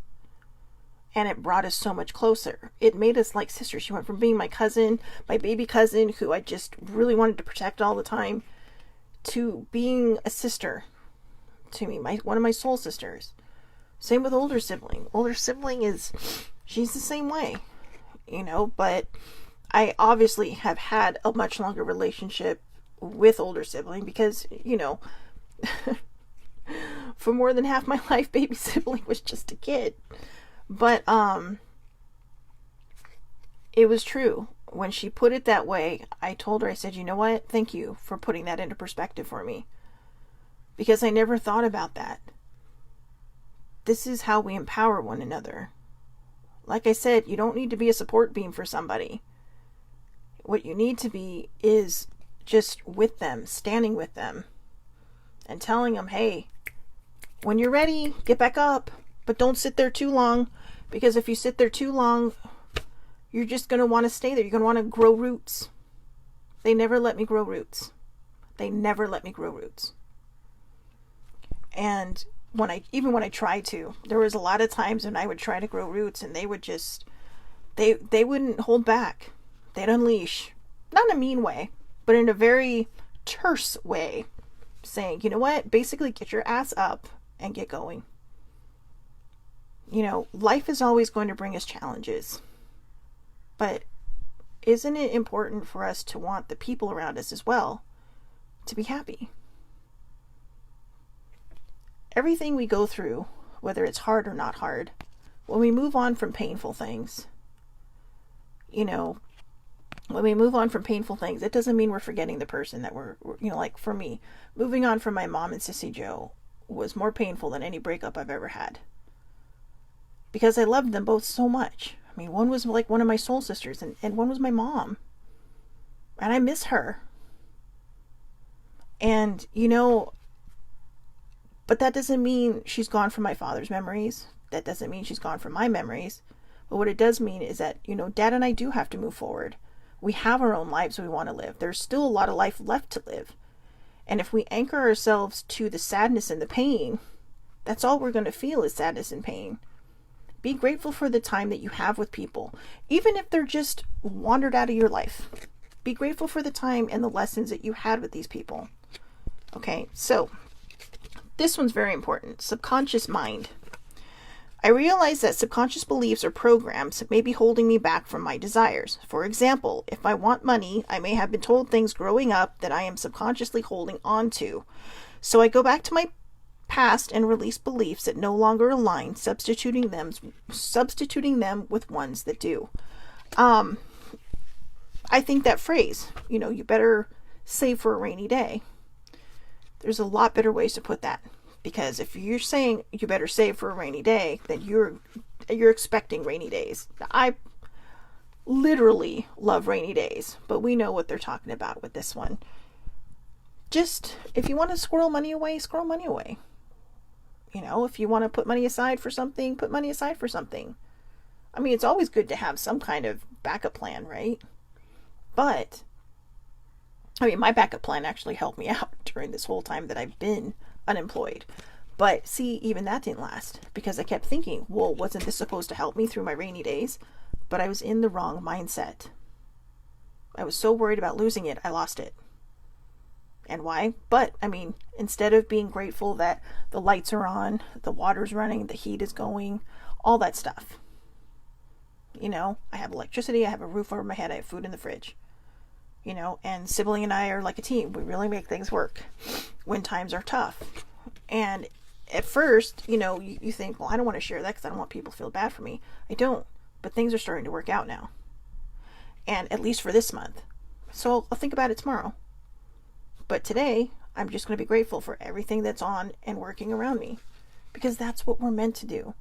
And it brought us so much closer. It made us like sisters. She went from being my cousin, my baby cousin, who I just really wanted to protect all the time, to being a sister to me, one of my soul sisters. Same with older sibling. Older sibling she's the same way, but I obviously have had a much longer relationship with older sibling because, for more than half my life, baby sibling was just a kid. But it was true. When she put it that way, I told her, I said, you know what? Thank you for putting that into perspective for me. Because I never thought about that. This is how we empower one another. Like I said, you don't need to be a support beam for somebody. What you need to be is just with them, standing with them, and telling them, hey, when you're ready, get back up. But don't sit there too long, because if you sit there too long, you're just going to want to stay there. You're going to want to grow roots. They never let me grow roots. They never let me grow roots. And when I tried to, there was a lot of times when I would try to grow roots and they would just, they wouldn't hold back. They'd unleash. Not in a mean way, but in a very terse way, saying, you know what? Basically, get your ass up and get going. Life is always going to bring us challenges. But isn't it important for us to want the people around us as well to be happy? Everything we go through, whether it's hard or not hard, when we move on from painful things, it doesn't mean we're forgetting the person that we're like for me, moving on from my mom and Sissy Joe was more painful than any breakup I've ever had. Because I loved them both so much. I mean, one was like one of my soul sisters and one was my mom. And I miss her. And, but that doesn't mean she's gone from my father's memories. That doesn't mean she's gone from my memories. But what it does mean is that, Dad and I do have to move forward. We have our own lives we want to live. There's still a lot of life left to live. And if we anchor ourselves to the sadness and the pain, that's all we're going to feel is sadness and pain. Be grateful for the time that you have with people, even if they're just wandered out of your life. Be grateful for the time and the lessons that you had with these people. Okay, so this one's very important. Subconscious mind. I realize that subconscious beliefs or programs may be holding me back from my desires. For example, if I want money, I may have been told things growing up that I am subconsciously holding on to. So I go back to my past and release beliefs that no longer align, substituting them with ones that do. I think that phrase, you better save for a rainy day. There's a lot better ways to put that, because if you're saying you better save for a rainy day, then you're expecting rainy days. I literally love rainy days, but we know what they're talking about with this one. Just if you want to squirrel money away, squirrel money away. If you want to put money aside for something, put money aside for something. I mean, it's always good to have some kind of backup plan, right? But, my backup plan actually helped me out during this whole time that I've been unemployed. But see, even that didn't last because I kept thinking, well, wasn't this supposed to help me through my rainy days? But I was in the wrong mindset. I was so worried about losing it, I lost it. And why? But, instead of being grateful that the lights are on, the water's running, the heat is going, all that stuff. I have electricity, I have a roof over my head, I have food in the fridge. And Sibling and I are like a team. We really make things work when times are tough. And at first, you think, well, I don't want to share that because I don't want people to feel bad for me. I don't. But things are starting to work out now. And at least for this month. So I'll think about it tomorrow. But today, I'm just going to be grateful for everything that's on and working around me. Because that's what we're meant to do.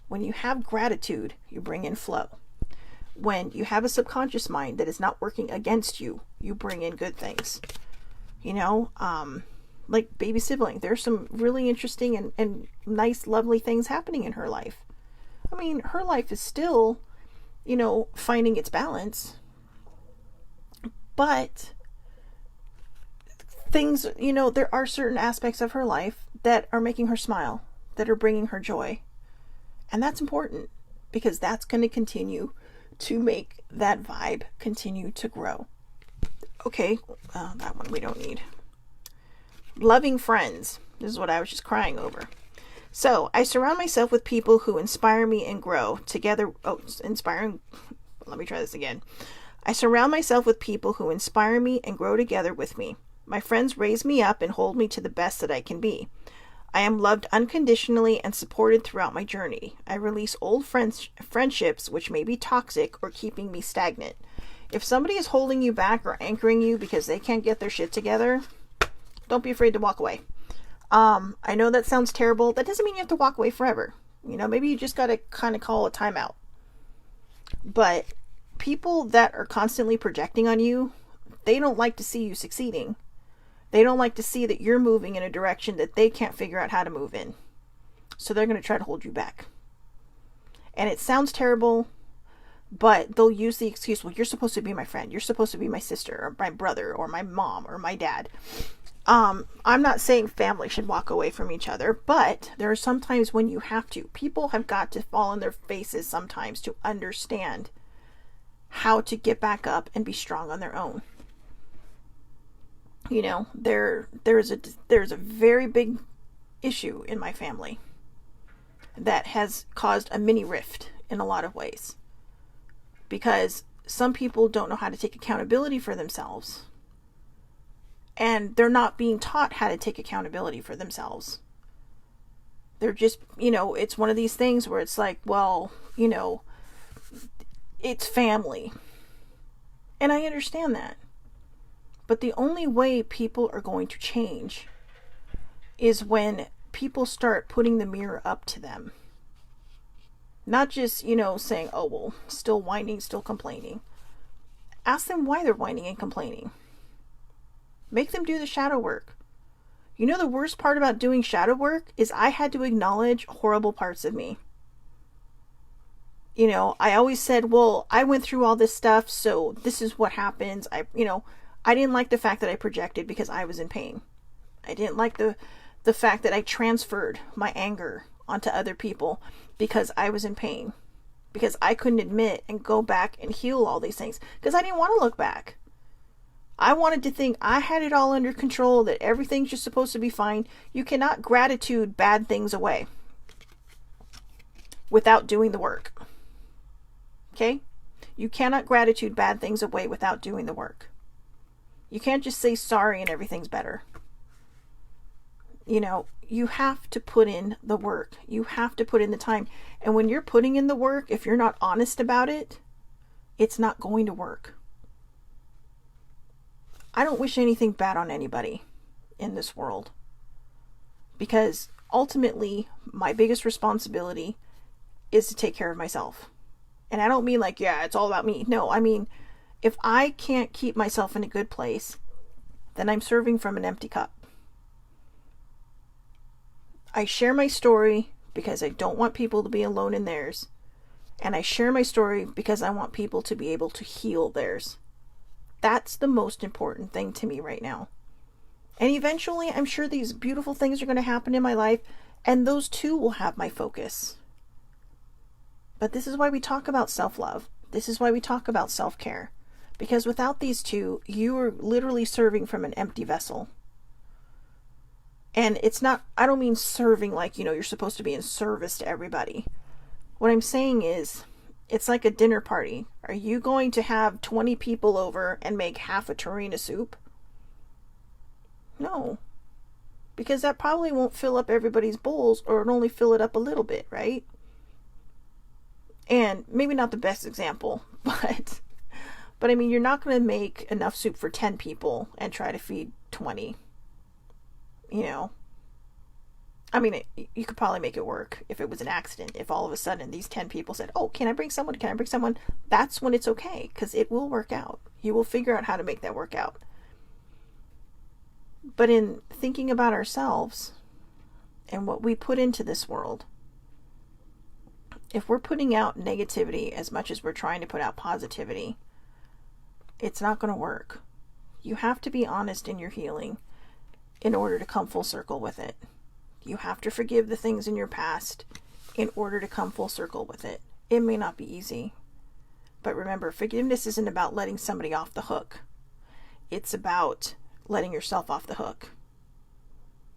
When you have gratitude, you bring in flow. When you have a subconscious mind that is not working against you, you bring in good things. Like baby sibling, there's some really interesting and nice, lovely things happening in her life. Her life is still, finding its balance. But things, there are certain aspects of her life that are making her smile, that are bringing her joy. And that's important because that's going to continue to make that vibe continue to grow. Okay, that one we don't need. Loving friends. This is what I was just crying over. So, I surround myself with people who inspire me and grow together. Oh, inspiring. Let me try this again. I surround myself with people who inspire me and grow together with me. My friends raise me up and hold me to the best that I can be. I am loved unconditionally and supported throughout my journey. I release old friendships which may be toxic or keeping me stagnant. If somebody is holding you back or anchoring you because they can't get their shit together, don't be afraid to walk away. I know that sounds terrible. That doesn't mean you have to walk away forever. You know, maybe you just got to kind of call a timeout. But people that are constantly projecting on you, they don't like to see you succeeding. They don't like to see that you're moving in a direction that they can't figure out how to move in. So they're going to try to hold you back. And it sounds terrible, but they'll use the excuse, well, you're supposed to be my friend. You're supposed to be my sister or my brother or my mom or my dad. I'm not saying family should walk away from each other, but there are some times when you have to. People have got to fall on their faces sometimes to understand how to get back up and be strong on their own. You know, there's a very big issue in my family that has caused a mini rift in a lot of ways. Because some people don't know how to take accountability for themselves. And they're not being taught how to take accountability for themselves. They're just, you know, it's one of these things where it's like, well, you know, it's family. And I understand that. But the only way people are going to change is when people start putting the mirror up to them. Not just, you know, saying, oh, well, still whining, still complaining. Ask them why they're whining and complaining. Make them do the shadow work. You know, the worst part about doing shadow work is I had to acknowledge horrible parts of me. You know, I always said, well, I went through all this stuff, so this is what happens. I didn't like the fact that I projected because I was in pain. I didn't like the fact that I transferred my anger onto other people because I was in pain. Because I couldn't admit and go back and heal all these things. Because I didn't want to look back. I wanted to think I had it all under control, that everything's just supposed to be fine. You cannot gratitude bad things away without doing the work. Okay? You cannot gratitude bad things away without doing the work. You can't just say sorry and everything's better. You know, you have to put in the work. You have to put in the time. And when you're putting in the work, if you're not honest about it, it's not going to work. I don't wish anything bad on anybody in this world. Because ultimately, my biggest responsibility is to take care of myself. And I don't mean like, yeah, it's all about me. No, I mean, if I can't keep myself in a good place, then I'm serving from an empty cup. I share my story because I don't want people to be alone in theirs. And I share my story because I want people to be able to heal theirs. That's the most important thing to me right now. And eventually, I'm sure these beautiful things are going to happen in my life, and those too will have my focus. But this is why we talk about self-love. This is why we talk about self-care. Because without these two, you are literally serving from an empty vessel. And it's not, I don't mean serving like, you know, you're supposed to be in service to everybody. What I'm saying is, it's like a dinner party. Are you going to have 20 people over and make half a tureen of soup? No. Because that probably won't fill up everybody's bowls, or it'll only fill it up a little bit, right? And maybe not the best example, but I mean, you're not going to make enough soup for 10 people and try to feed 20. You know? I mean, you could probably make it work if it was an accident. If all of a sudden these 10 people said, oh, can I bring someone? Can I bring someone? That's when it's okay, because it will work out. You will figure out how to make that work out. But in thinking about ourselves and what we put into this world, if we're putting out negativity as much as we're trying to put out positivity, it's not going to work. You have to be honest in your healing in order to come full circle with it. You have to forgive the things in your past in order to come full circle with it. It may not be easy. But remember, forgiveness isn't about letting somebody off the hook. It's about letting yourself off the hook.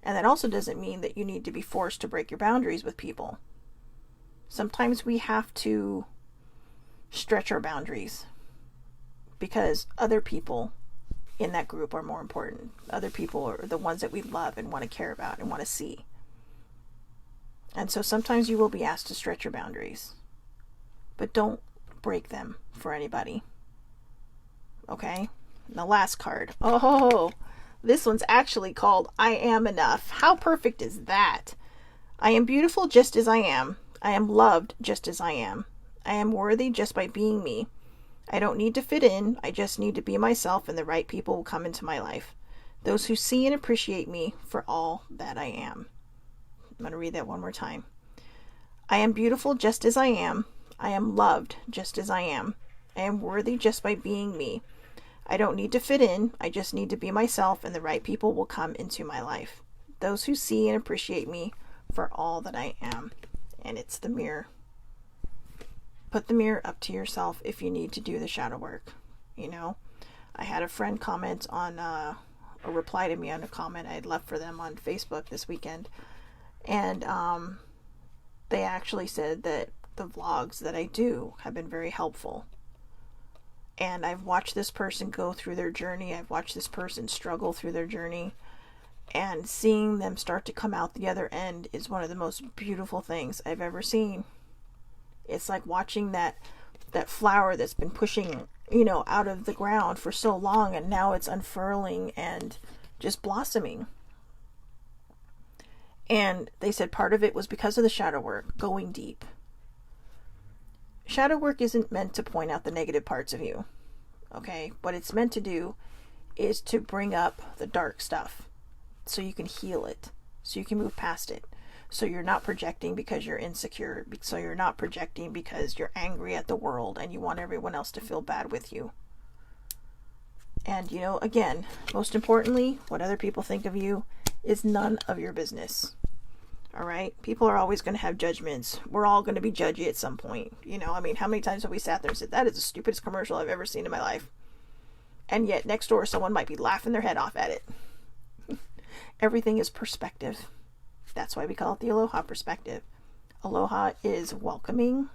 And that also doesn't mean that you need to be forced to break your boundaries with people. Sometimes we have to stretch our boundaries because other people in that group are more important. Other people are the ones that we love and want to care about and want to see. And so sometimes you will be asked to stretch your boundaries, but don't break them for anybody. Okay? And the last card. Oh, this one's actually called I Am Enough. How perfect is that? I am beautiful just as I am. I am loved just as I am. I am worthy just by being me. I don't need to fit in. I just need to be myself, and the right people will come into my life. Those who see and appreciate me for all that I am. I'm going to read that one more time. I am beautiful just as I am. I am loved just as I am. I am worthy just by being me. I don't need to fit in. I just need to be myself, and the right people will come into my life. Those who see and appreciate me for all that I am. And it's the mirror. Put the mirror up to yourself if you need to do the shadow work. You know, I had a friend comment on, or reply to me on a comment I had left for them on Facebook this weekend. And they actually said that the vlogs that I do have been very helpful. And I've watched this person go through their journey. I've watched this person struggle through their journey. And seeing them start to come out the other end is one of the most beautiful things I've ever seen. It's like watching that flower that's been pushing, out of the ground for so long, and now it's unfurling and just blossoming. And they said part of it was because of the shadow work, going deep. Shadow work isn't meant to point out the negative parts of you. Okay? What it's meant to do is to bring up the dark stuff so you can heal it, so you can move past it. So you're not projecting because you're insecure. So you're not projecting because you're angry at the world and you want everyone else to feel bad with you. And, again, most importantly, what other people think of you is none of your business. All right? People are always going to have judgments. We're all going to be judgy at some point. How many times have we sat there and said, that is the stupidest commercial I've ever seen in my life. And yet next door, someone might be laughing their head off at it. Everything is perspective. That's why we call it the Aloha perspective. Aloha is welcoming.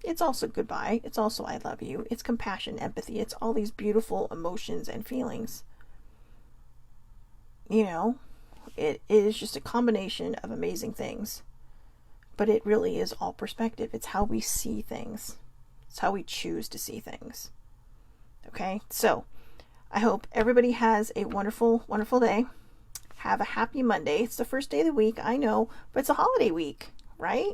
It's also goodbye. It's also I love you. It's compassion, empathy. It's all these beautiful emotions and feelings. It is just a combination of amazing things. But it really is all perspective. It's how we see things. It's how we choose to see things. Okay? So, I hope everybody has a wonderful, wonderful day. Have a happy Monday. It's the first day of the week, I know, but it's a holiday week, right?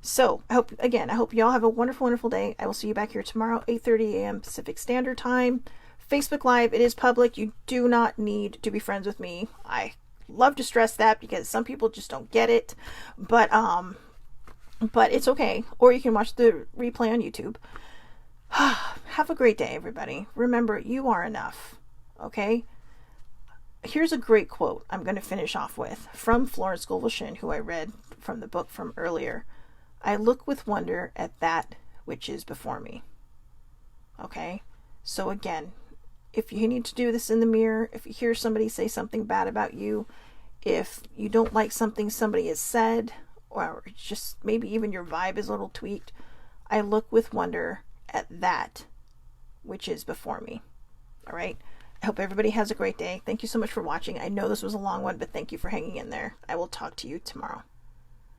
So, I hope you all have a wonderful, wonderful day. I will see you back here tomorrow, 8:30 a.m. Pacific Standard Time. Facebook Live, it is public. You do not need to be friends with me. I love to stress that because some people just don't get it. But it's okay. Or you can watch the replay on YouTube. Have a great day, everybody. Remember, you are enough. Okay? Here's a great quote I'm going to finish off with from Florence Scovel Shinn, who I read from the book from earlier. I look with wonder at that which is before me. Okay? So again, if you need to do this in the mirror, if you hear somebody say something bad about you, if you don't like something somebody has said, or just maybe even your vibe is a little tweaked, I look with wonder at that which is before me. All right? I hope everybody has a great day. Thank you so much for watching. I know this was a long one, but thank you for hanging in there. I will talk to you tomorrow.